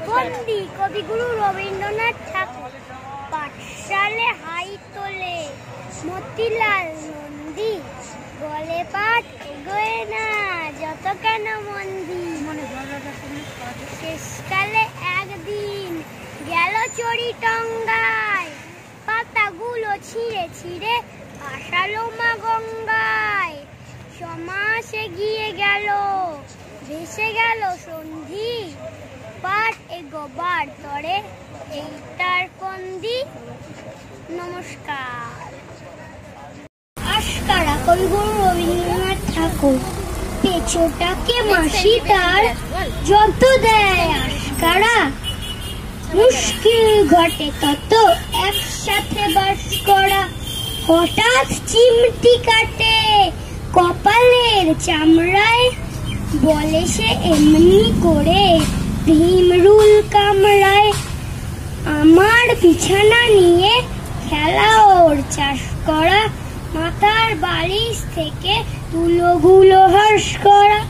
বন্দি কবিগুরু রবীন্দ্রনাথ ঠাকুর। পাঠশালে হাই তোলে মতিলাল নন্দী, বলে পাঠ এগোয় না যত কেন মন্দি। শেষকালে একদিন গেল চড়িটঙ্গায়, পাতাগুলো ছিঁড়ে ছিঁড়ে আসালো মা গঙ্গায়। সমাস এগিয়ে গেল, ভেসে গেল সন্ধি, পাঠ এগোবার তরে এইটার ফন্দি। নমস্কার। আশকারা কবিগুরু রবীন্দ্রনাথ ঠাকুর। পেছোটাকে মাসি তার যত দেয় আশকারা, মুশকিল ঘটে তত একসাথে বাস করা। হঠাৎ চিমটি কাটে কপালের চামড়ায়, বলে সে এমনি করে ভীমরুল কামড়ায়। আমার বিছানা নিয়ে খেলা ওর চাষ করা, মাথার বালিশ থেকে তুলোগুলো হর্ষ করা।